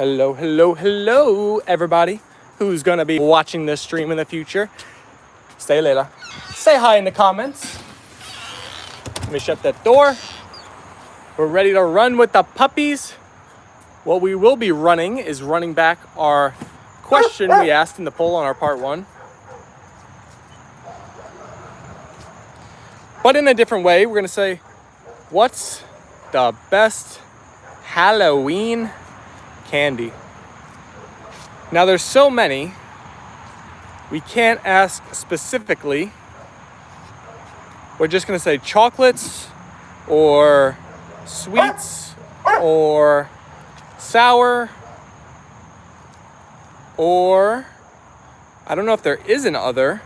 Hello, hello, hello, everybody who's gonna be watching this stream in the future. Stay later. Say hi in the comments. Let me shut that door. We're ready to run with the puppies. What we will be running is running back our question we asked in the poll on our part 1. But in a different way, we're gonna say, what's the best Halloween candy? Now there's so many, we can't ask specifically. We're just gonna say chocolates or sweets or sour or I don't know if there is an other,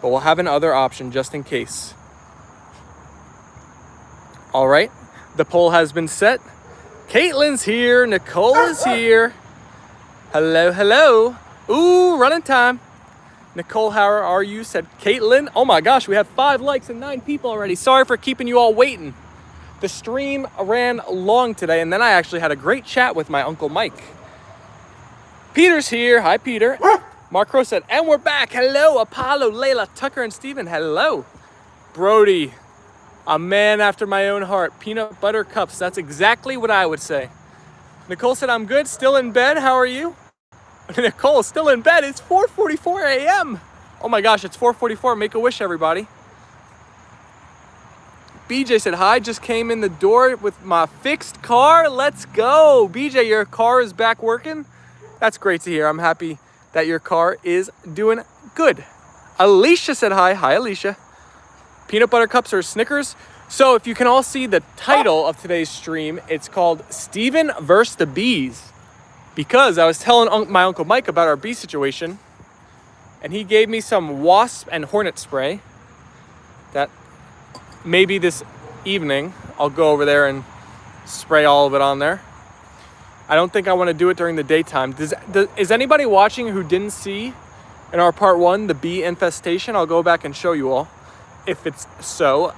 but we'll have an other option just in case. All right, the poll has been set. Caitlin's here, Nicole is here. Hello, hello. Ooh, running time. Nicole, how are you? Said Caitlin. Oh my gosh, we have 5 likes and 9 people already. Sorry for keeping you all waiting. The stream ran long today, and then I actually had a great chat with my Uncle Mike. Peter's here. Hi, Peter. Mark Crow said, and we're back. Hello, Apollo, Leyla, Tucker, and Steven. Hello. Brody, a man after my own heart. Peanut butter cups. That's exactly what I would say. Nicole said, I'm good. Still in bed. How are you? Nicole, still in bed. It's 4:44 a.m. Oh my gosh, it's 4:44. Make a wish, everybody. BJ said, hi. Just came in the door with my fixed car. Let's go. BJ, your car is back working? That's great to hear. I'm happy that your car is doing good. Alicia said, hi. Hi, Alicia. Peanut butter cups or Snickers. So if you can all see the title of today's stream, it's called Steven vs. the Bees. Because I was telling my Uncle Mike about our bee situation, and he gave me some wasp and hornet spray that maybe this evening I'll go over there and spray all of it on there. I don't think I want to do it during the daytime. Is anybody watching who didn't see in our part 1 the bee infestation? I'll go back and show you all if it's so.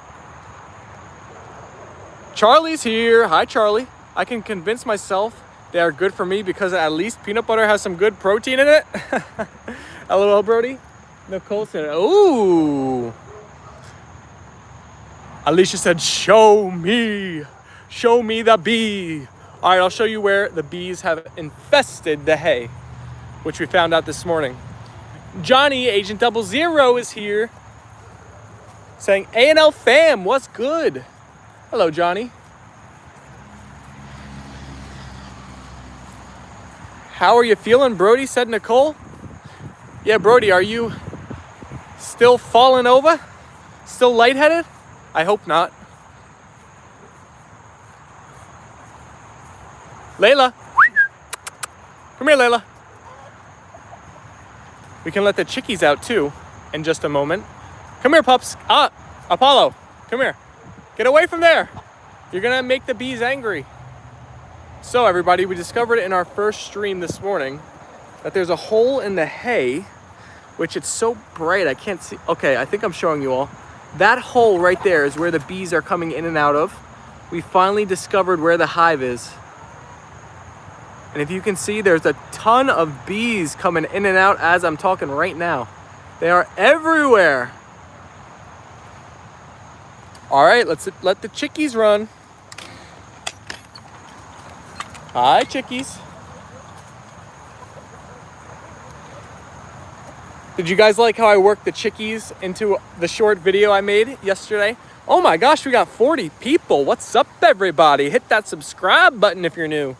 Charlie's here. Hi, Charlie. I can convince myself they are good for me because at least peanut butter has some good protein in it. LOL, Brody. Nicole said, ooh. Alicia said, show me the bee. All right, I'll show you where the bees have infested the hay, which we found out this morning. Johnny, Agent 00 is here saying, A&L Fam, what's good? Hello, Johnny. How are you feeling, Brody? Said Nicole. Yeah, Brody, are you still falling over? Still lightheaded? I hope not. Leyla. Come here, Leyla. We can let the chickies out too in just a moment. Come here, pups. Ah, Apollo, come here. Get away from there. You're gonna make the bees angry. So everybody, we discovered in our first stream this morning that there's a hole in the hay, which it's so bright I can't see. Okay, I think I'm showing you all. That hole right there is where the bees are coming in and out of. We finally discovered where the hive is. And if you can see, there's a ton of bees coming in and out as I'm talking right now. They are everywhere. All right, let's let the chickies run. Hi, chickies. Did you guys like how I worked the chickies into the short video I made yesterday? Oh my gosh, we got 40 people. What's up, everybody? Hit that subscribe button if you're new.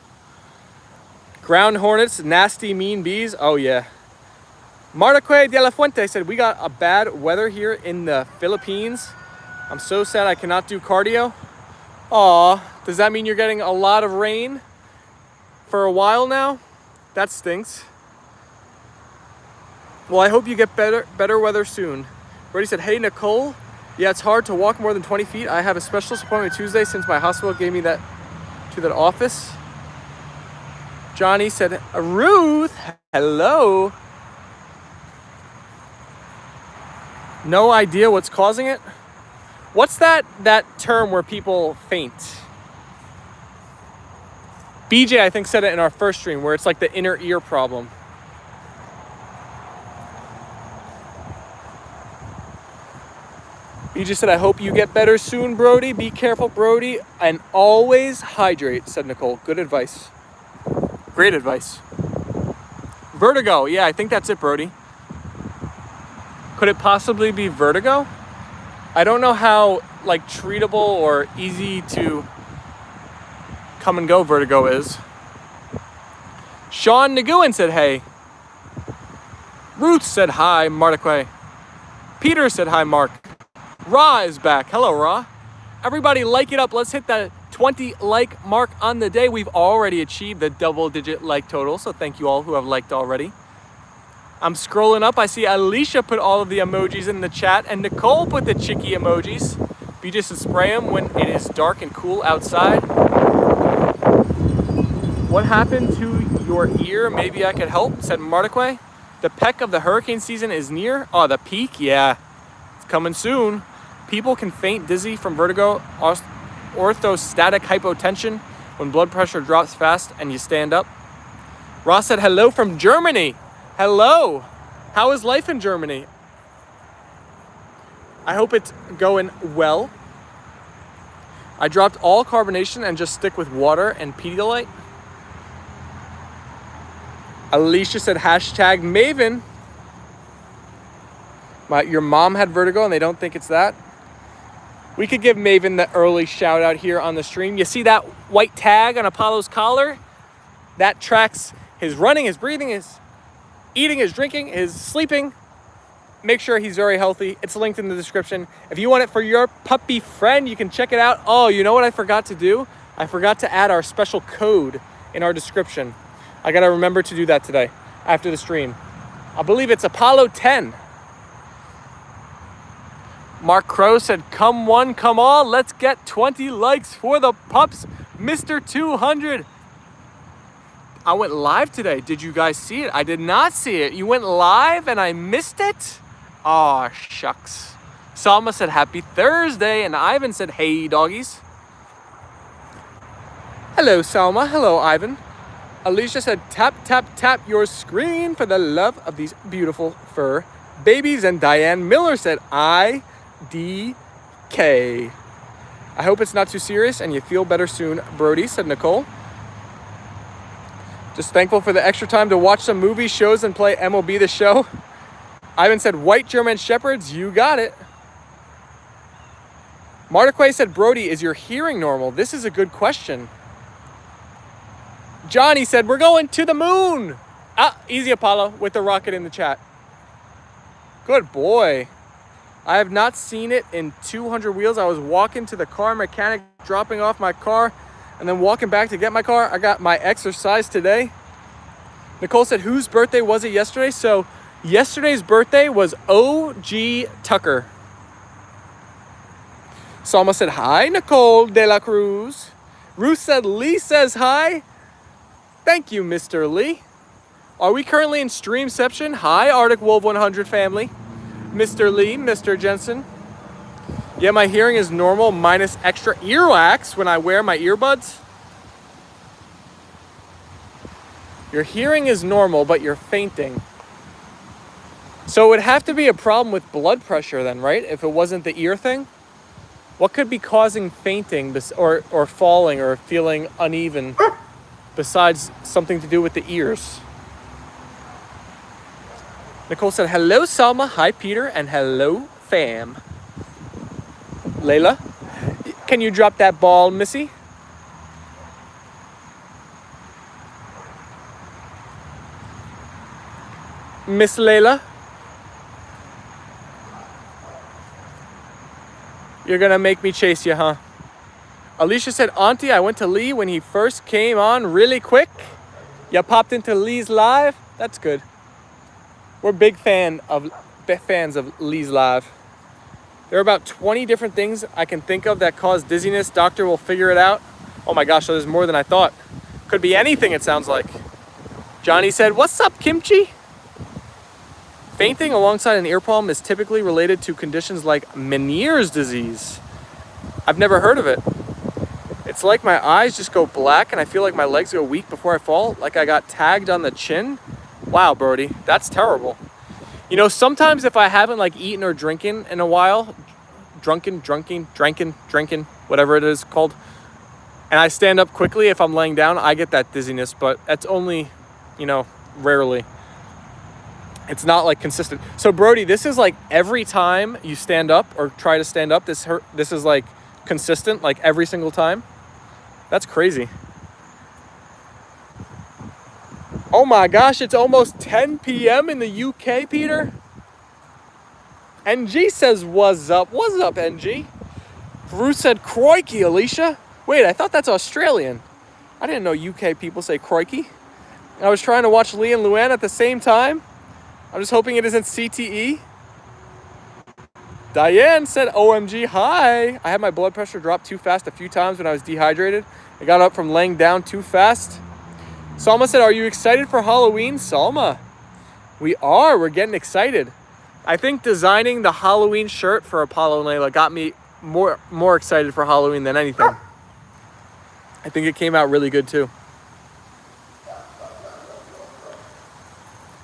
Ground hornets, nasty, mean bees. Oh yeah. Martaque de la Fuente said, we got a bad weather here in the Philippines. I'm so sad I cannot do cardio. Aw, does that mean you're getting a lot of rain for a while now? That stinks. Well, I hope you get better weather soon. Brady said, hey, Nicole. Yeah, it's hard to walk more than 20 feet. I have a specialist appointment Tuesday since my hospital gave me that to that office. Johnny said, Ruth, hello. No idea what's causing it. What's that term where people faint? BJ, I think, said it in our first stream, where it's like the inner ear problem. BJ said, I hope you get better soon, Brody. Be careful, Brody. And always hydrate, said Nicole. Good advice. Great advice. Vertigo. Yeah, I think that's it, Brody. Could it possibly be vertigo? I don't know how like treatable or easy to come and go vertigo is. Sean Nguyen said hey. Ruth said hi, Martaque. Peter said hi, Mark. Ra is back. Hello, Ra. Everybody like it up. Let's hit the 20 like mark on the day. We've already achieved the double-digit like total, so thank you all who have liked already. I'm scrolling up. I see Alicia put all of the emojis in the chat, and Nicole put the chicky emojis. You just spray them when it is dark and cool outside. What happened to your ear? Maybe I could help, said Martaque. The peak of the hurricane season is near. Oh, the peak? Yeah. It's coming soon. People can faint, dizzy from vertigo, orthostatic hypotension when blood pressure drops fast and you stand up. Ross said hello from Germany. Hello. How is life in Germany? I hope it's going well. I dropped all carbonation and just stick with water and Pedialyte. Alicia said hashtag Maven. Your mom had vertigo and they don't think it's that. We could give Maven the early shout out here on the stream. You see that white tag on Apollo's collar? That tracks his running, his breathing, his eating, his drinking, his sleeping. Make sure he's very healthy. It's linked in the description. If you want it for your puppy friend, you can check it out. Oh, you know what I forgot to do? I forgot to add our special code in our description. I gotta remember to do that today after the stream. I believe it's Apollo 10. Mark Crow said, come one, come all. Let's get 20 likes for the pups. Mr. 200. I went live today. Did you guys see it? I did not see it. You went live and I missed it? Aw, shucks. Salma said, happy Thursday. And Ivan said, hey, doggies. Hello, Salma. Hello, Ivan. Alicia said, tap, tap, tap your screen for the love of these beautiful fur babies. And Diane Miller said, IDK. I hope it's not too serious and you feel better soon, Brody, said Nicole. Just thankful for the extra time to watch some movies, shows, and play MLB The Show. Ivan said, white German Shepherds, you got it. Martaque said, Brody, is your hearing normal? This is a good question. Johnny said, we're going to the moon. Easy Apollo with the rocket in the chat. Good boy. I have not seen it in 200 wheels. I was walking to the car mechanic, dropping off my car, and then walking back to get my car. I got my exercise today. Nicole said, whose birthday was it yesterday? So yesterday's birthday was O.G. Tucker. Salma said, hi, Nicole de la Cruz. Ruth said, Lee says hi. Thank you, Mr. Lee. Are we currently in Streamception? Hi, Arctic Wolf 100 family. Mr. Lee, Mr. Jensen. Yeah, my hearing is normal minus extra earwax when I wear my earbuds. Your hearing is normal, but you're fainting. So it would have to be a problem with blood pressure then, right? If it wasn't the ear thing? What could be causing fainting or falling or feeling uneven besides something to do with the ears? Nicole said, hello, Salma. Hi, Peter. And hello, fam. Layla, can you drop that ball, Missy? Miss Layla? You're gonna make me chase you, huh? Alicia said, Auntie, I went to Lee when he first came on really quick. You popped into Lee's live? That's good. We're big fans of Lee's live. There are about 20 different things I can think of that cause dizziness. Doctor will figure it out. Oh my gosh, so there's more than I thought. Could be anything, it sounds like. Johnny said, what's up, Kimchi? Fainting alongside an ear problem is typically related to conditions like Meniere's disease. I've never heard of it. It's like my eyes just go black and I feel like my legs go weak before I fall, like I got tagged on the chin. Wow, Brody, that's terrible. You know, sometimes if I haven't like eaten or drinking in a while, drinking, whatever it is called, and I stand up quickly, if I'm laying down, I get that dizziness, but that's only, you know, rarely. It's not like consistent. So Brody, this is like every time you stand up or try to stand up, this is like consistent, like every single time. That's crazy. Oh my gosh, it's almost 10 p.m. in the UK, Peter. NG says, what's up? What's up, NG? Bruce said, crikey, Alicia. Wait, I thought that's Australian. I didn't know UK people say crikey. I was trying to watch Lee and Luann at the same time. I'm just hoping it isn't CTE. Diane said, OMG, hi. I had my blood pressure drop too fast a few times when I was dehydrated. I got up from laying down too fast. Salma said, are you excited for Halloween? Salma, we are. We're getting excited. I think designing the Halloween shirt for Apollo and Leyla got me more excited for Halloween than anything. I think it came out really good too.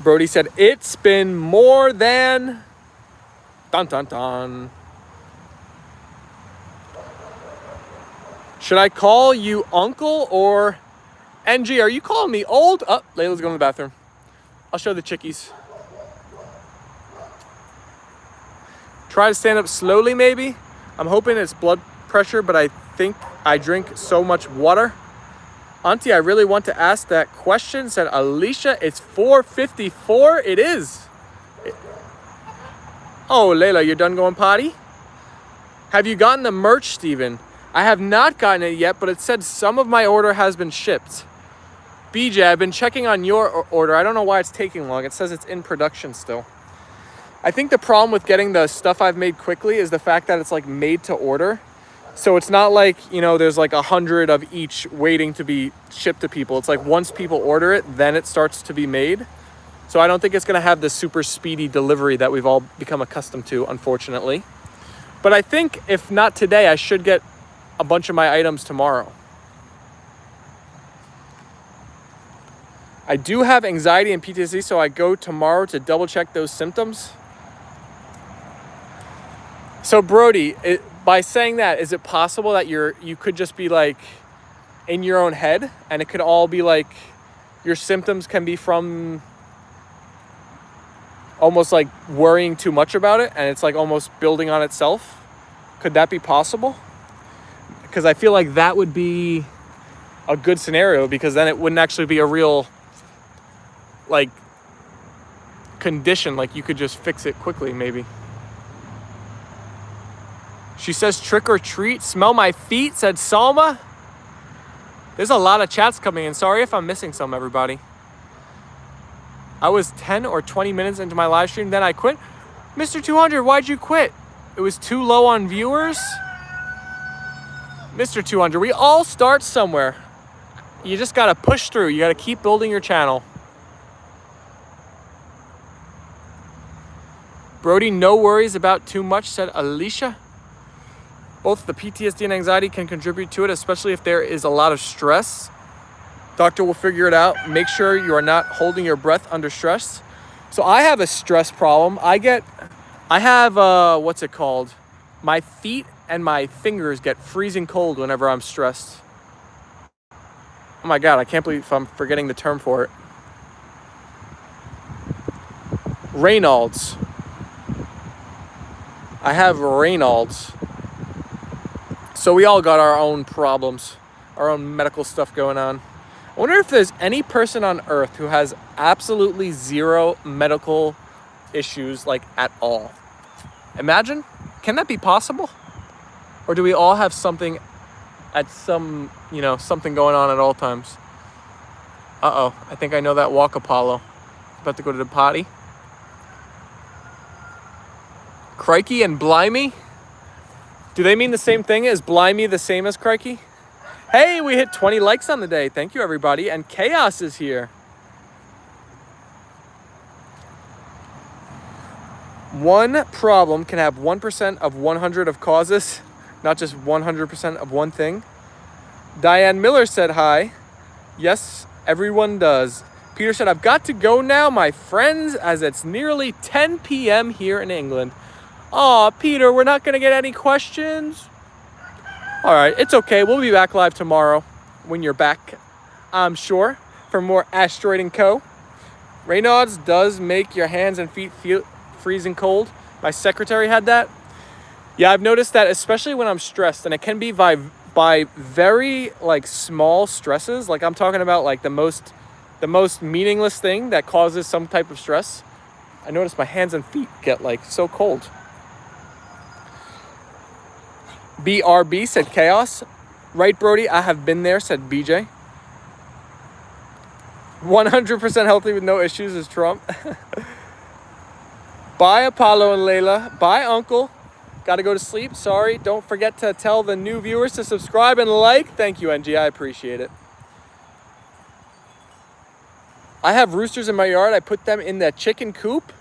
Brody said, it's been more than... Dun, dun, dun. Should I call you uncle or... NG, are you calling me old? Oh, Layla's going to the bathroom. I'll show the chickies. Try to stand up slowly, maybe. I'm hoping it's blood pressure, but I think I drink so much water. Auntie, I really want to ask that question, said Alicia. It's 4:54. It is. Oh, Layla, you're done going potty? Have you gotten the merch, Steven? I have not gotten it yet, but it said some of my order has been shipped. BJ, I've been checking on your order. I don't know why it's taking long. It says it's in production still. I think the problem with getting the stuff I've made quickly is the fact that it's like made to order. So it's not like, you know, there's like 100 of each waiting to be shipped to people. It's like once people order it, then it starts to be made. So I don't think it's going to have the super speedy delivery that we've all become accustomed to, unfortunately. But I think if not today, I should get a bunch of my items tomorrow. I do have anxiety and PTSD, so I go tomorrow to double check those symptoms. So Brody, by saying that, is it possible that you could just be like in your own head and it could all be like your symptoms can be from almost like worrying too much about it and it's like almost building on itself? Could that be possible? Because I feel like that would be a good scenario because then it wouldn't actually be a real like condition. Like you could just fix it quickly maybe. She says trick or treat, smell my feet, said Salma. There's a lot of chats coming in. Sorry if I'm missing some, everybody. I was 10 or 20 minutes into my live stream, then I quit. Mr. 200, why'd you quit? It was too low on viewers? Mr. 200, we all start somewhere. You just gotta push through. You gotta keep building your channel. Brody, no worries about too much, said Alicia. Both the PTSD and anxiety can contribute to it, especially if there is a lot of stress. Doctor will figure it out. Make sure you are not holding your breath under stress. So I have a stress problem. I have, what's it called? My feet and my fingers get freezing cold whenever I'm stressed. Oh my God, I can't believe I'm forgetting the term for it. Raynaud's. I have Raynaud's. So we all got our own problems, our own medical stuff going on. I wonder if there's any person on earth who has absolutely zero medical issues, like at all. Imagine, can that be possible? Or do we all have something at some, you know, something going on at all times? Uh-oh, I think I know that walk, Apollo. About to go to the potty. Crikey and blimey? Do they mean the same thing? Is blimey the same as crikey? Hey, we hit 20 likes on the day. Thank you, everybody. And Chaos is here. One problem can have 1% of 100 of causes, not just 100% of one thing. Diane Miller said hi. Yes, everyone does. Peter said, I've got to go now, my friends, as it's nearly 10 p.m. here in England. Aw, Peter, we're not going to get any questions? All right, it's okay. We'll be back live tomorrow when you're back, I'm sure, for more Asteroid & Co. Reynolds does make your hands and feet feel freezing cold. My secretary had that. Yeah, I've noticed that, especially when I'm stressed, and it can be by very like small stresses. Like I'm talking about like the most meaningless thing that causes some type of stress. I notice my hands and feet get like so cold. BRB said chaos. Right, Brody, I have been there, said BJ. 100% healthy with no issues is Trump. Bye, Apollo and Leyla. Bye, Uncle. Got to go to sleep. Sorry. Don't forget to tell the new viewers to subscribe and like. Thank you, NG. I appreciate it. I have roosters in my yard. I put them in the chicken coop.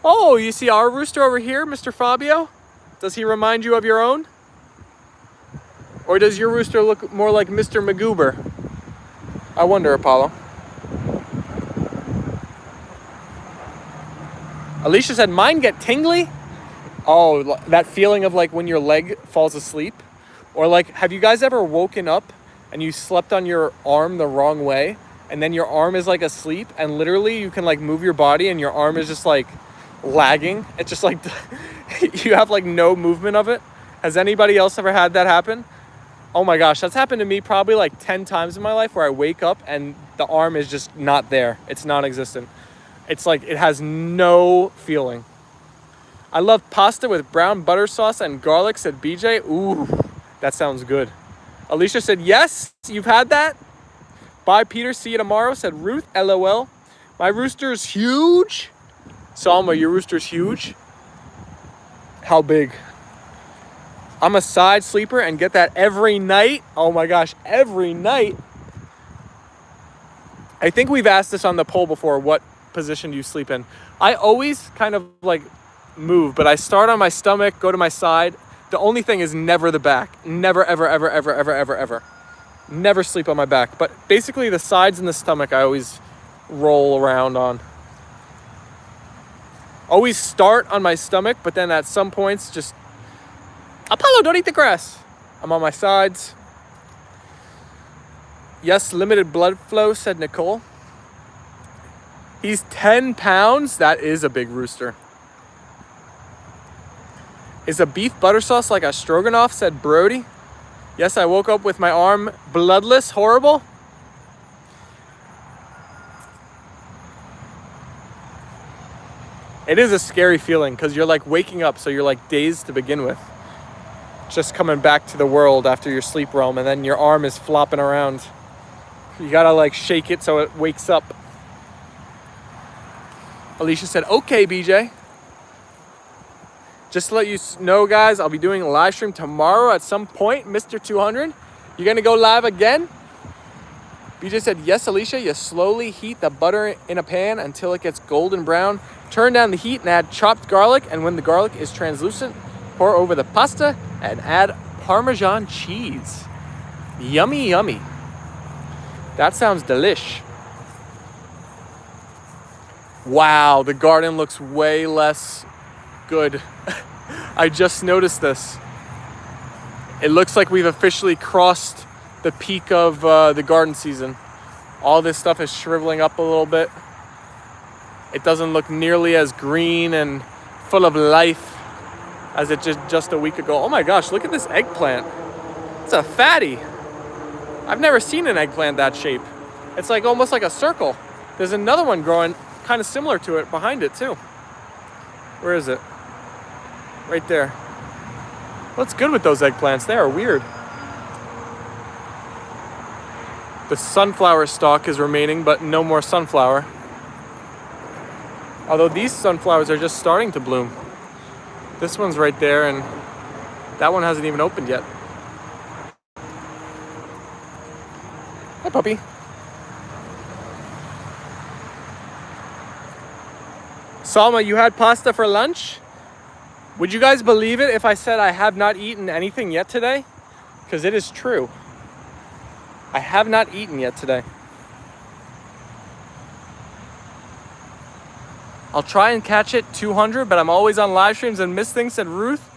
Oh, you see our rooster over here, Mr. Fabio? Does he remind you of your own? Or does your rooster look more like Mr. Magoober? I wonder, Apollo. Alicia said, mine get tingly? Oh, that feeling of like when your leg falls asleep. Or like, have you guys ever woken up and you slept on your arm the wrong way? And then your arm is like asleep and literally you can like move your body and your arm is just like lagging. It's just like, you have like no movement of it. Has anybody else ever had that happen? Oh my gosh, that's happened to me probably like 10 times in my life where I wake up and the arm is just not there. It's non-existent. It's like, it has no feeling. I love pasta with brown butter sauce and garlic, said BJ. Ooh, that sounds good. Alicia said, yes, you've had that? Bye, Peter. See you tomorrow, said Ruth. LOL. My rooster's huge. Salma, your rooster's huge? How big? I'm a side sleeper and get that every night. Oh my gosh, every night. I think we've asked this on the poll before. What position do you sleep in? I always kind of like move, but I start on my stomach, go to my side. The only thing is never the back. Never, ever, ever, ever, ever, ever, ever. Never sleep on my back. But basically the sides and the stomach I always roll around on. Always start on my stomach, but then at some points just, Apollo, don't eat the grass. I'm on my sides. Yes, limited blood flow, said Nicole. He's 10 pounds. That is a big rooster. Is a beef butter sauce like a stroganoff, said Brody. Yes, I woke up with my arm bloodless. Horrible. It is a scary feeling because you're like waking up, so you're like dazed to begin with. Just coming back to the world after your sleep realm, and then your arm is flopping around. You gotta like shake it so it wakes up. Alicia said, okay, BJ. Just to let you know, guys, I'll be doing a live stream tomorrow at some point. Mr. 200, you're gonna go live again? BJ said, yes, Alicia, you slowly heat the butter in a pan until it gets golden brown. Turn down the heat and add chopped garlic. And when the garlic is translucent, pour over the pasta and add Parmesan cheese. Yummy, yummy. That sounds delish. Wow, the garden looks way less good. I just noticed this. It looks like we've officially crossed the peak of the garden season. All this stuff is shriveling up a little bit. It doesn't look nearly as green and full of life as it just a week ago. Oh my gosh, look at this eggplant. It's a fatty. I've never seen an eggplant that shape. It's like almost like a circle. There's another one growing kind of similar to it behind it too. Where is it? Right there. What's good with those eggplants? They are weird. The sunflower stalk is remaining, but no more sunflower. Although these sunflowers are just starting to bloom. This one's right there, and that one hasn't even opened yet. Hi, puppy. Salma, you had pasta for lunch? Would you guys believe it if I said I have not eaten anything yet today? Because it is true. I have not eaten yet today. I'll try and catch it 200, but I'm always on live streams and miss things, said Ruth.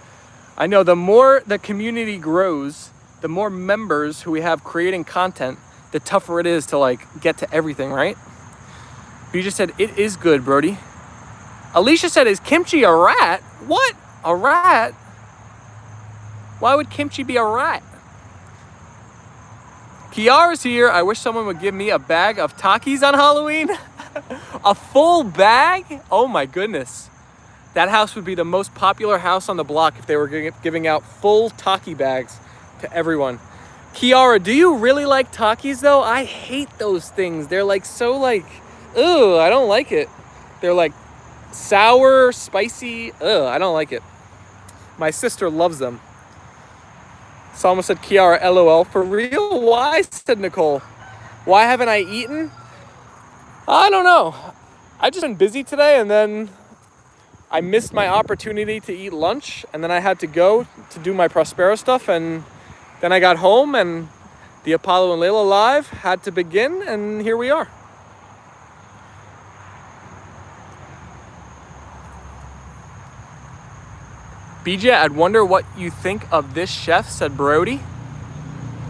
I know the more the community grows, the more members who we have creating content, the tougher it is to like get to everything, right? You just said, it is good, Brody. Alicia said, is kimchi a rat? What? A rat? Why would kimchi be a rat? Kiara's here. I wish someone would give me a bag of Takis on Halloween. A full bag? Oh my goodness. That house would be the most popular house on the block if they were giving out full Taki bags to everyone. Kiara, do you really like Takis though? I hate those things. They're like so like, ugh, I don't like it. They're like sour, spicy, ugh, I don't like it. My sister loves them. Salma said, Kiara, LOL. For real? Why? Said Nicole. Why haven't I eaten? I don't know. I've just been busy today, and then I missed my opportunity to eat lunch, and then I had to go to do my Prospero stuff, and then I got home, and the Apollo and Leyla live had to begin, and here we are. BJ, I'd wonder what you think of this chef, said Brody.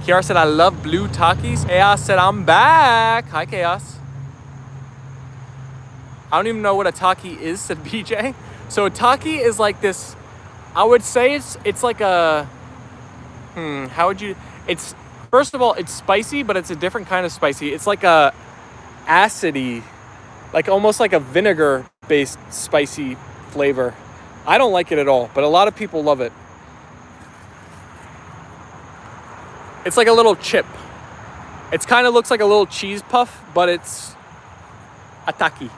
Kiara said, I love blue Takis. Chaos said, I'm back. Hi, Chaos. I don't even know what a Taki is, said BJ. So a Taki is like this, I would say it's like a, how would you, it's, first of all, it's spicy, but it's a different kind of spicy. It's like a acidy, like almost like a vinegar-based spicy flavor. I don't like it at all, but a lot of people love it. It's like a little chip. It kind of looks like a little cheese puff, but it's a Taki.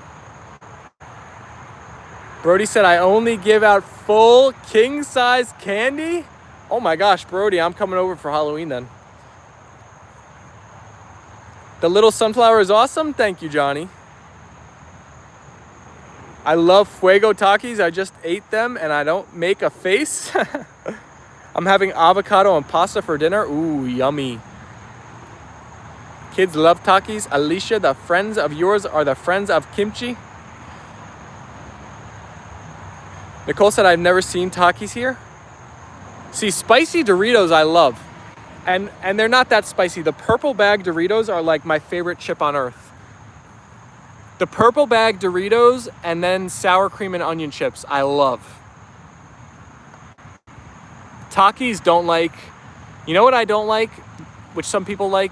Brody said, I only give out full king-size candy? Oh my gosh, Brody, I'm coming over for Halloween then. The little sunflower is awesome. Thank you, Johnny. I love Fuego Takis. I just ate them and I don't make a face. I'm having avocado and pasta for dinner. Ooh, yummy. Kids love Takis. Alicia, the friends of yours are the friends of kimchi. Nicole said, I've never seen Takis here. See, spicy Doritos I love. And they're not that spicy. The purple bag Doritos are like my favorite chip on earth. The purple bag Doritos and then sour cream and onion chips, I love. Takis don't like, you know what I don't like, which some people like,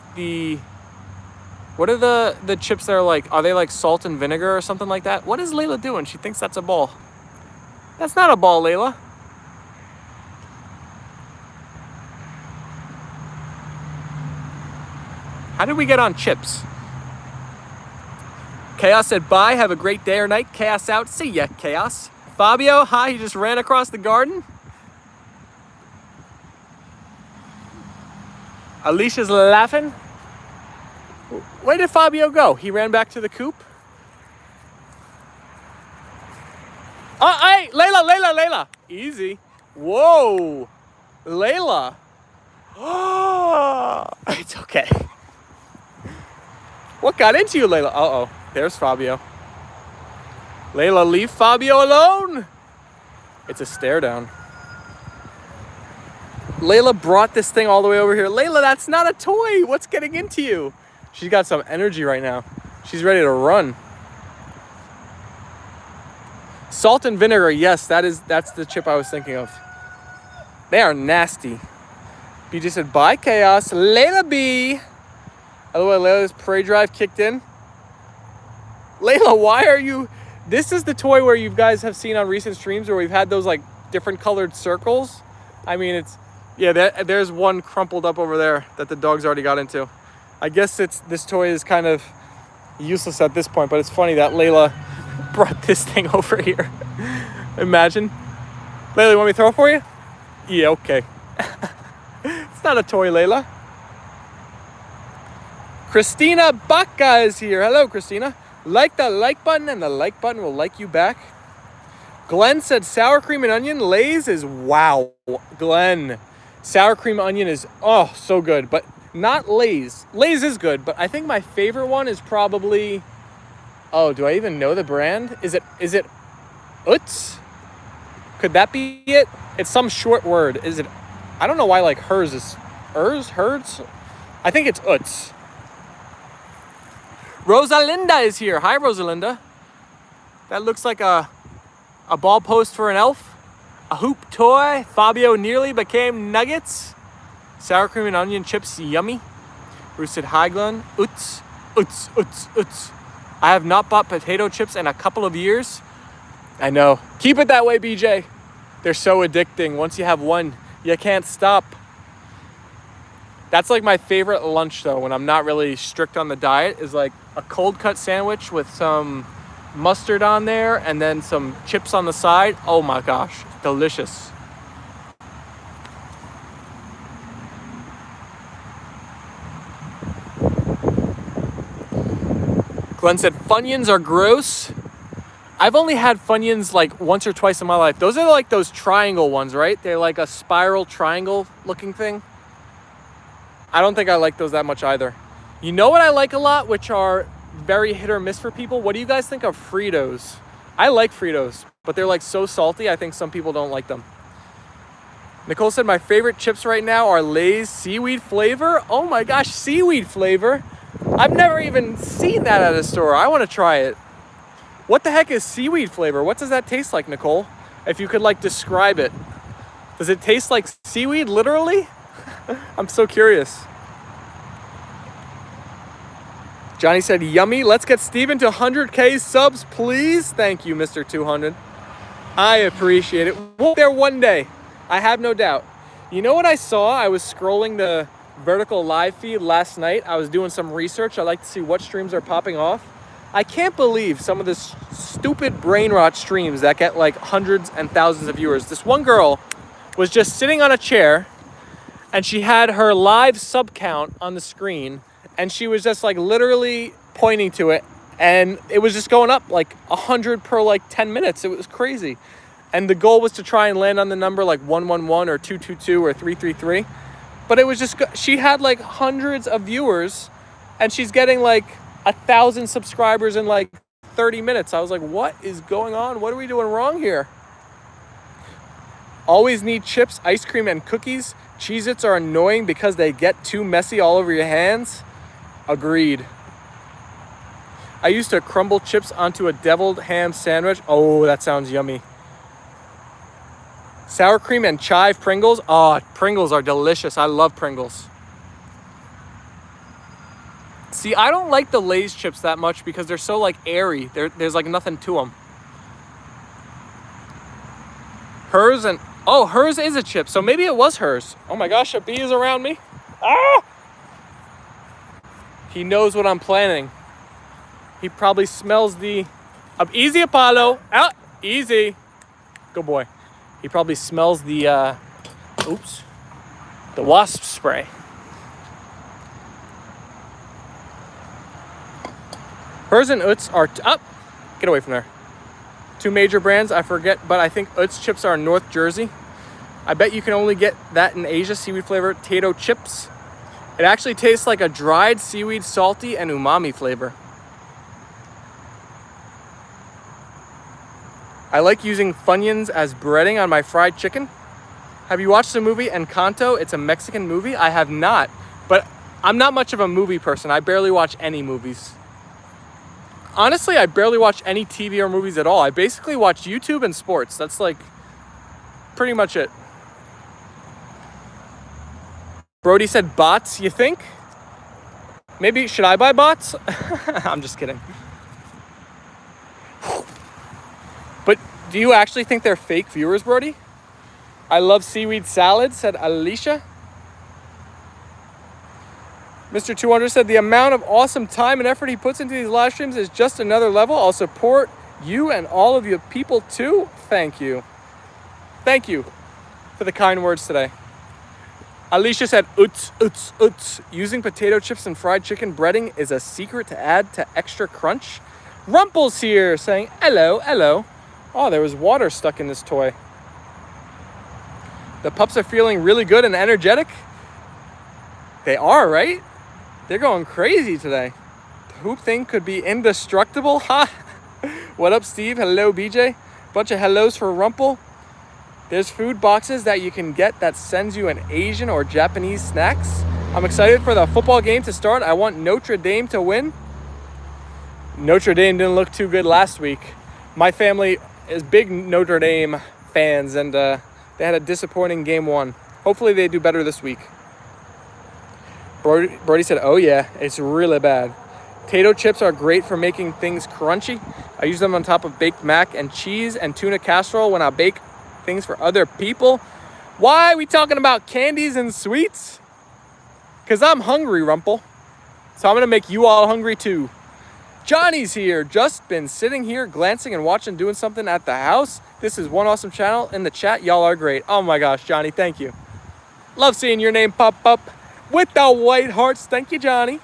what are the chips that are they like salt and vinegar or something like that? What is Leyla doing? She thinks that's a ball. That's not a ball, Leyla. How did we get on chips? Chaos said, bye, have a great day or night. Chaos out, see ya, Chaos. Fabio, hi, he just ran across the garden. Alicia's laughing. Where did Fabio go? He ran back to the coop. Oh, hey, Leyla. Easy. Whoa, Leyla. Oh, it's okay. What got into you, Leyla? Uh-oh. There's Fabio. Leyla, leave Fabio alone. It's a stare down. Leyla brought this thing all the way over here. Leyla, that's not a toy. What's getting into you? She's got some energy right now. She's ready to run. Salt and vinegar. Yes, that's the chip I was thinking of. They are nasty. BJ said, bye, Chaos. Leyla B. By the way, Layla's parade drive kicked in. Leyla, why are you... This is the toy where you guys have seen on recent streams where we've had those like different colored circles. I mean, it's... Yeah, there's one crumpled up over there that the dog's already got into. I guess this toy is kind of useless at this point, but it's funny that Leyla brought this thing over here. Imagine. Leyla, you want me to throw it for you? Yeah, okay. It's not a toy, Leyla. Christina Baca is here. Hello, Christina. Like the like button and the like button will like you back. Glenn said sour cream and onion. Lay's is wow. Glenn, sour cream onion is, oh, so good. But Not Lay's. Lay's is good, but I think my favorite one is probably, oh, do I even know the brand? Is it Utz? Could that be it? It's some short word. Is it? I don't know why like hers is herds. I think it's Utz. Rosalinda is here. Hi, Rosalinda. That looks like a ball post for an elf. A hoop toy. Fabio nearly became nuggets. Sour cream and onion chips, yummy. Roasted Haglund, Utz, Utz, Utz, Utz. I have not bought potato chips in a couple of years. I know. Keep it that way, BJ. They're so addicting. Once you have one, you can't stop. That's like my favorite lunch though, when I'm not really strict on the diet, is like a cold cut sandwich with some mustard on there and then some chips on the side. Oh my gosh, delicious. Glenn said, Funyuns are gross. I've only had Funyuns like once or twice in my life. Those are like those triangle ones, right? They're like a spiral triangle looking thing. I don't think I like those that much either. You know what I like a lot, which are very hit or miss for people? What do you guys think of Fritos? I like Fritos, but they're like so salty. I think some people don't like them. Nicole said, my favorite chips right now are Lay's seaweed flavor. Oh my gosh, seaweed flavor. I've never even seen that at a store. I want to try it. What the heck is seaweed flavor? What does that taste like, Nicole? If you could like describe it. Does it taste like seaweed, literally? I'm so curious. Johnny said, yummy. Let's get Steven to 100K subs, please. Thank you, Mr. 200. I appreciate it. We'll be there one day. I have no doubt. You know what I saw? I was scrolling the vertical live feed last night. I was doing some research. I like to see what streams are popping off. I can't believe some of this stupid brain rot streams that get like hundreds and thousands of viewers. This one girl was just sitting on a chair and she had her live sub count on the screen and she was just like literally pointing to it and it was just going up like 100 per like 10 minutes. It was crazy. And the goal was to try and land on the number like 111 or 222 or 333. But it was just, she had like hundreds of viewers and she's getting like 1,000 subscribers in like 30 minutes. I was like, what is going on? What are we doing wrong here? Always need chips, ice cream, and cookies. Cheez-Its are annoying because they get too messy all over your hands. Agreed. I used to crumble chips onto a deviled ham sandwich. Oh, that sounds yummy. Sour cream and chive Pringles. Oh, Pringles are delicious. I love Pringles. See, I don't like the Lay's chips that much because they're so like airy. There's like nothing to them. Hers and, oh, hers is a chip. So maybe it was hers. Oh my gosh, a bee is around me. Ah! He knows what I'm planning. He probably smells the, easy Apollo. Out, easy. Good boy. He probably smells the, the wasp spray. Hers and Utz are, get away from there. Two major brands, I forget, but I think Utz chips are in North Jersey. I bet you can only get that in Asia, seaweed flavored potato chips. It actually tastes like a dried seaweed, salty and umami flavor. I like using Funyuns as breading on my fried chicken. Have you watched the movie Encanto? It's a Mexican movie. I have not, but I'm not much of a movie person. I barely watch any movies. Honestly, I barely watch any TV or movies at all. I basically watch YouTube and sports. That's like pretty much it. Brody said bots, you think? Maybe, should I buy bots? I'm just kidding. But do you actually think they're fake viewers, Brody? I love seaweed salad, said Alicia. Mr. 200 said, the amount of awesome time and effort he puts into these live streams is just another level. I'll support you and all of you people too. Thank you. Thank you for the kind words today. Alicia said, Utz, Utz, Utz. Using potato chips and fried chicken breading is a secret to add to extra crunch. Rumple's here saying, hello, hello. Oh, there was water stuck in this toy. The pups are feeling really good and energetic. They are, right? They're going crazy today. The hoop thing could be indestructible. Ha! What up, Steve? Hello, BJ. Bunch of hellos for Rumple. There's food boxes that you can get that sends you an Asian or Japanese snacks. I'm excited for the football game to start. I want Notre Dame to win. Notre Dame didn't look too good last week. My family is big Notre Dame fans, and they had a disappointing game 1. Hopefully they do better this week. Brody said, oh yeah, it's really bad. Potato chips are great for making things crunchy. I use them on top of baked mac and cheese and tuna casserole when I bake things for other people. Why are we talking about candies and sweets? Because I'm hungry, Rumple. So I'm going to make you all hungry too. Johnny's here. Just been sitting here glancing and watching, doing something at the house. This is one awesome channel in the chat. Y'all are great. Oh my gosh, Johnny, thank you. Love seeing your name pop up with the white hearts. Thank you, Johnny.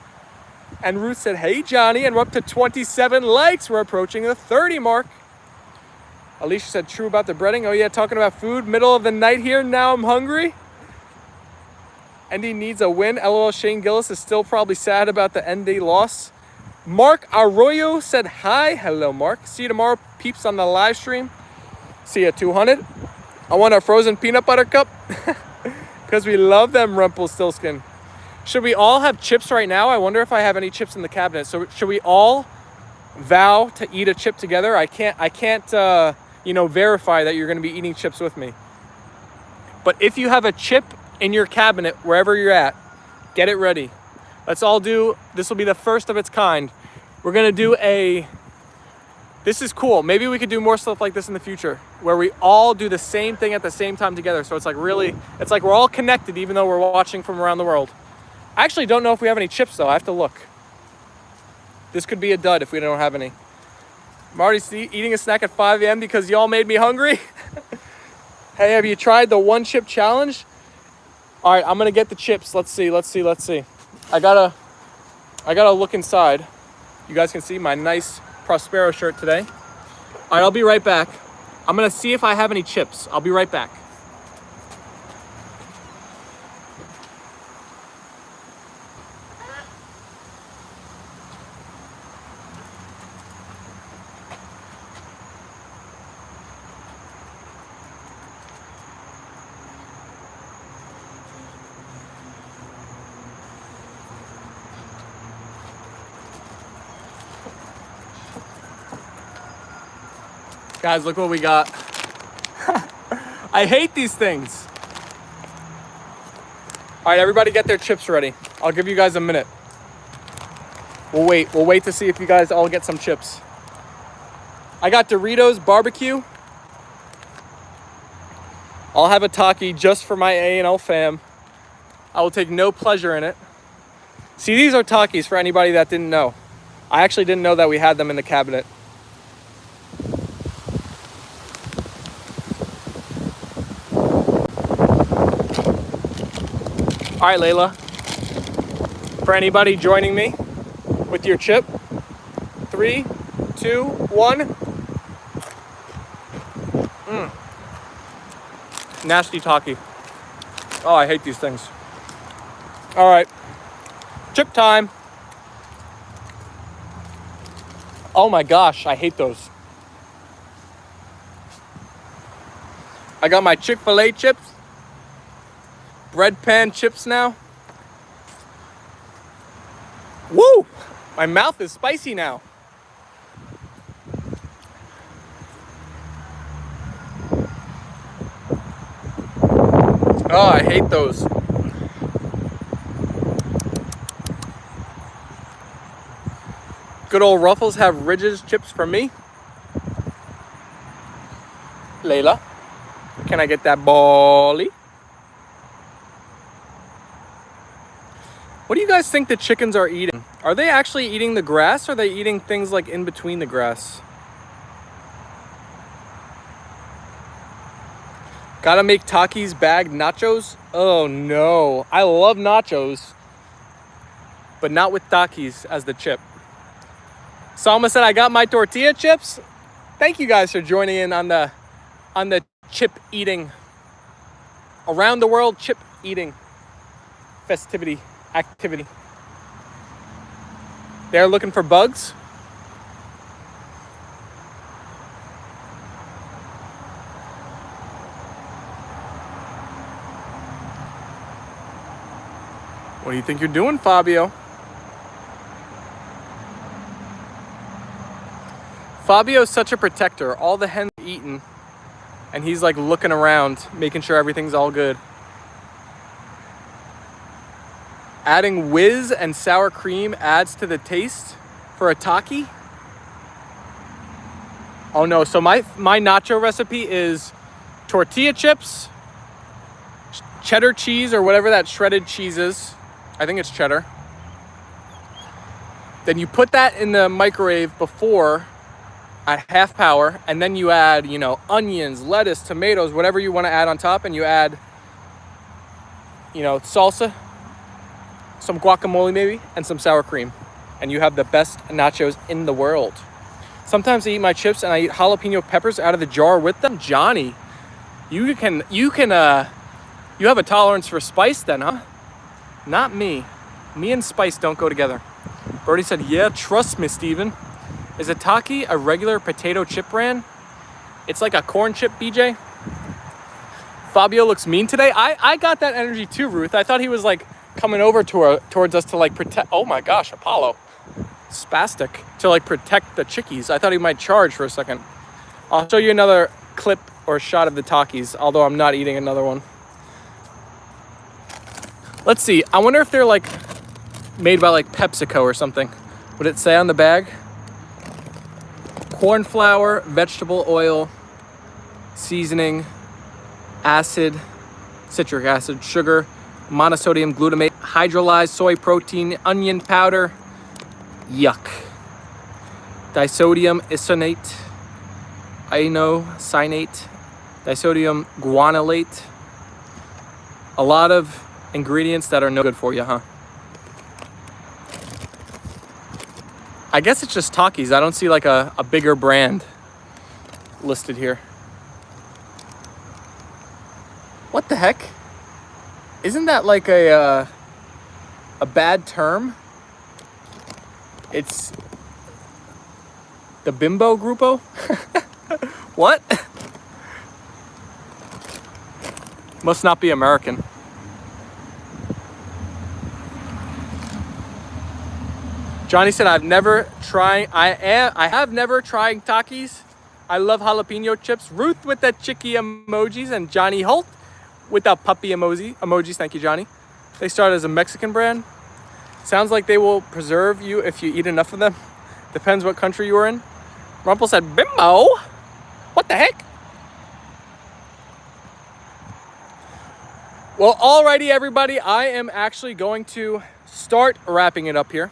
And Ruth said, hey, Johnny, and we're up to 27 likes. We're approaching the 30 mark. Alicia said, true about the breading. Oh, yeah, talking about food. Middle of the night here. Now I'm hungry. Andy needs a win. LOL, Shane Gillis is still probably sad about the ND loss. Mark Arroyo said, hi. Hello, Mark. See you tomorrow, peeps, on the live stream. See you at 200. I want a frozen peanut butter cup because we love them, Rumpelstiltskin. Should we all have chips right now? I wonder if I have any chips in the cabinet. So should we all vow to eat a chip together? I can't verify that you're going to be eating chips with me. But if you have a chip in your cabinet, wherever you're at, get it ready. Let's all do, this will be the first of its kind. We're going to do this is cool. Maybe we could do more stuff like this in the future where we all do the same thing at the same time together. So it's like it's like we're all connected even though we're watching from around the world. I actually don't know if we have any chips though. I have to look. This could be a dud if we don't have any. I'm already eating a snack at 5 a.m. because y'all made me hungry. Hey, have you tried the 1 chip challenge? All right, I'm gonna get the chips. Let's see. I gotta look inside. You guys can see my nice Prospero shirt today. All right, I'll be right back. I'm gonna see if I have any chips. I'll be right back. Guys, look what we got. I hate these things. All right, everybody get their chips ready. I'll give you guys a minute. We'll wait to see if you guys all get some chips. I got Doritos barbecue. I'll have a Taki just for my A&L fam. I will take no pleasure in it. See, these are Takis for anybody that didn't know. I actually didn't know that we had them in the cabinet. All right, Leyla. For anybody joining me with your chip, 3, 2, 1. Nasty Taki. Oh, I hate these things. All right, chip time. Oh my gosh, I hate those. I got my Chick-fil-A chips. Bread pan chips now. Woo! My mouth is spicy now. Oh, I hate those. Good old Ruffles have Ridges chips for me. Leyla, can I get that bally? What do you guys think the chickens are eating? Are they actually eating the grass, or are they eating things like in between the grass? Gotta make Takis bagged nachos? Oh no, I love nachos, but not with Takis as the chip. Salma said, I got my tortilla chips. Thank you guys for joining in on the chip eating, around the world chip eating festivity. activity. They're looking for bugs. What do you think you're doing, Fabio? Fabio's such a protector. All the hens are eaten, and he's like looking around, making sure everything's all good. Adding whiz and sour cream adds to the taste for a taki. Oh no, so my nacho recipe is tortilla chips, cheddar cheese or whatever that shredded cheese is. I think it's cheddar. Then you put that in the microwave before at half power, and then you add, you know, onions, lettuce, tomatoes, whatever you want to add on top, and you add, you know, salsa, some guacamole maybe, and some sour cream. And you have the best nachos in the world. Sometimes I eat my chips and I eat jalapeno peppers out of the jar with them. Johnny, you have a tolerance for spice then, huh? Not me. Me and spice don't go together. Brody said, yeah, trust me, Steven. Is a taki a regular potato chip brand? It's like a corn chip, BJ. Fabio looks mean today. I got that energy too, Ruth. I thought he was like coming over towards us to like protect. Oh my gosh, Apollo. Spastic. To like protect the chickies. I thought he might charge for a second. I'll show you another clip or shot of the Takis, although I'm not eating another one. Let's see. I wonder if they're like made by like PepsiCo or something. Would it say on the bag? Corn flour, vegetable oil, seasoning, acid, citric acid, sugar, monosodium glutamate, hydrolyzed soy protein, onion powder. Yuck. Disodium isonate, inosinate, disodium guanylate. A lot of ingredients that are no good for you, huh? I guess it's just Takis. I don't see like a bigger brand listed here. What the heck? Isn't that like a bad term? It's the Bimbo Grupo? What? Must not be American. Johnny said, I have never tried Takis. I love jalapeno chips. Ruth with the chicky emojis, and Johnny Holt with the puppy emojis. Thank you, Johnny. They started as a Mexican brand. Sounds like they will preserve you if you eat enough of them. Depends what country you are in. Rumpel said, Bimbo? What the heck? Well, alrighty, everybody. I am actually going to start wrapping it up here.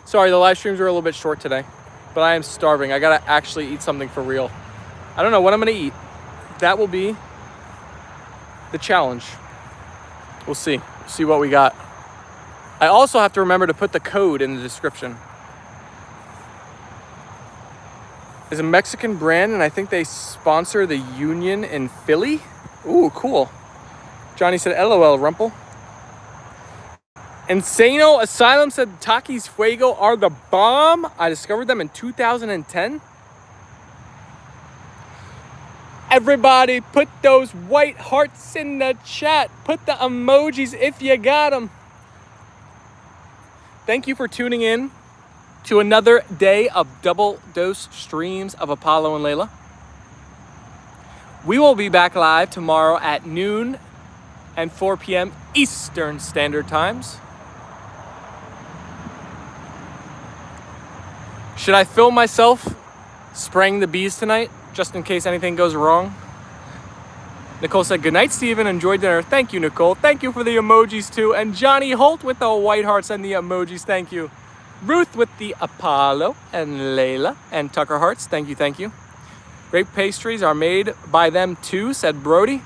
Sorry, the live streams were a little bit short today, but I am starving. I gotta actually eat something for real. I don't know what I'm gonna eat. That will be the challenge. We'll see. See what we got. I also have to remember to put the code in the description. It's a Mexican brand, and I think they sponsor the Union in Philly. Ooh, cool. Johnny said, LOL, Rumpel. Insano Asylum said Takis Fuego are the bomb. I discovered them in 2010. Everybody put those white hearts in the chat. Put the emojis if you got them. Thank you for tuning in to another day of double dose streams of Apollo and Leyla. We will be back live tomorrow at noon and 4 p.m. Eastern Standard Times. Should I film myself spraying the bees tonight, just in case anything goes wrong? Nicole said, good night, Steven. Enjoy dinner. Thank you, Nicole. Thank you for the emojis, too. And Johnny Holt with the white hearts and the emojis. Thank you. Ruth with the Apollo and Leyla and Tucker hearts. Thank you, thank you. Grape pastries are made by them, too, said Brody.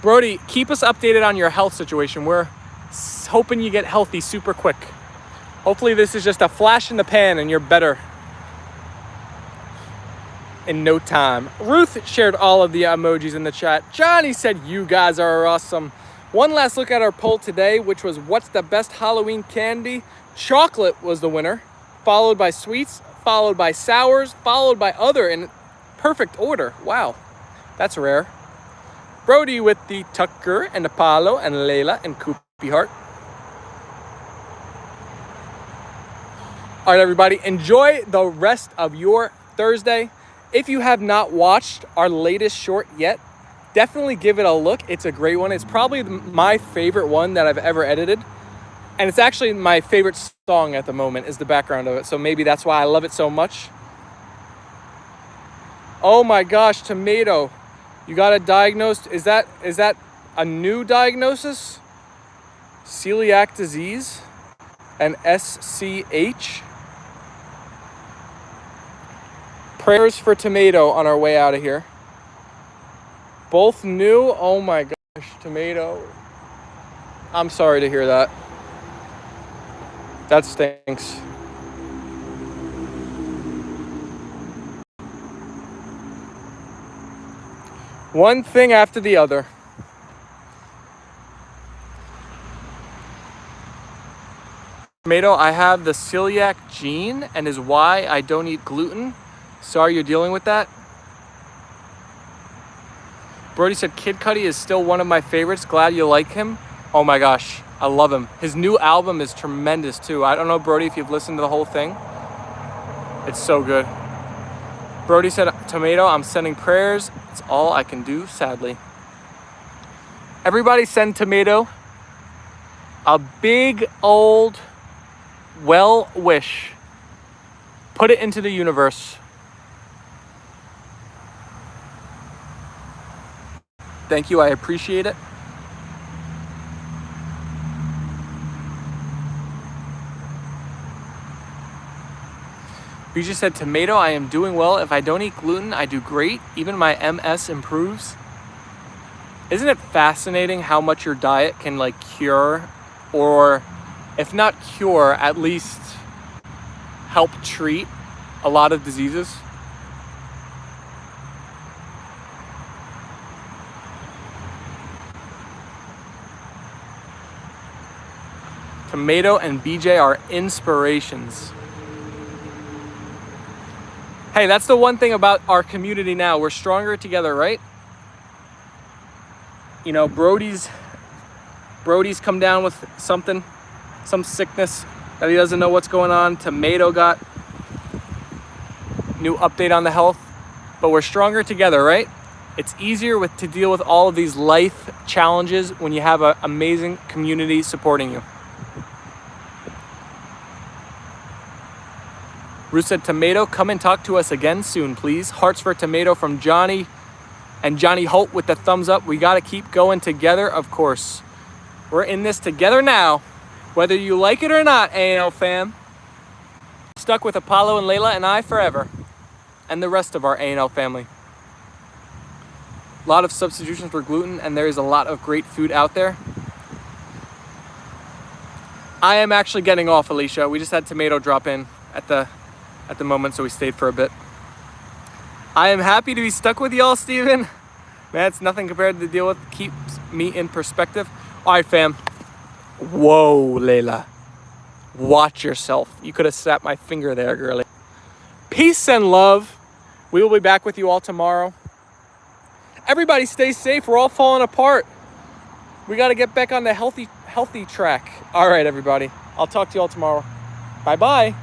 Brody, keep us updated on your health situation. We're hoping you get healthy super quick. Hopefully this is just a flash in the pan and you're better in no time. Ruth shared all of the emojis in the chat. Johnny said, you guys are awesome. One last look at our poll today, which was what's the best Halloween candy? Chocolate was the winner, followed by sweets, followed by sours, followed by other in perfect order. Wow, that's rare. Brody with the Tucker and Apollo and Leyla and Koopy Heart. All right, everybody, enjoy the rest of your Thursday. If you have not watched our latest short yet, definitely give it a look. It's a great one. It's probably my favorite one that I've ever edited. And it's actually my favorite song at the moment is the background of it. So maybe that's why I love it so much. Oh my gosh, Tomato. You got it diagnosed. Is that a new diagnosis? Celiac disease and SCH. Prayers for Tomato on our way out of here. Both new. Oh my gosh, Tomato. I'm sorry to hear that. That stinks. One thing after the other. Tomato, I have the celiac gene and is why I don't eat gluten. Sorry you're dealing with that. Brody said Kid Cudi is still one of my favorites. Glad you like him. Oh my gosh, I love him. His new album is tremendous too. I don't know, Brody, if you've listened to the whole thing. It's so good. Brody said, Tomato, I'm sending prayers. It's all I can do, sadly. Everybody send Tomato a big old well wish. Put it into the universe. Thank you, I appreciate it. BJ said, Tomato, I am doing well. If I don't eat gluten, I do great. Even my MS improves. Isn't it fascinating how much your diet can like cure, or if not cure, at least help treat a lot of diseases? Tomato and BJ are inspirations. Hey, that's the one thing about our community now. We're stronger together, right? You know, Brody's come down with something, some sickness that he doesn't know what's going on. Tomato got new update on the health, but we're stronger together, right? It's easier to deal with all of these life challenges when you have an amazing community supporting you. Ruth said, Tomato, come and talk to us again soon, please. Hearts for Tomato from Johnny. And Johnny Holt with the thumbs up. We got to keep going together, of course. We're in this together now. Whether you like it or not, A&L fam. Stuck with Apollo and Leyla and I forever. And the rest of our A&L family. A lot of substitutions for gluten, and there is a lot of great food out there. I am actually getting off, Alicia. We just had Tomato drop in at the moment, so we stayed for a bit. I am happy to be stuck with y'all, Steven. Man, it's nothing compared to the deal with. Keeps me in perspective. All right, fam. Whoa, Leyla. Watch yourself. You could have slapped my finger there, girlie. Peace and love. We will be back with you all tomorrow. Everybody stay safe. We're all falling apart. We got to get back on the healthy track. All right, everybody. I'll talk to you all tomorrow. Bye-bye.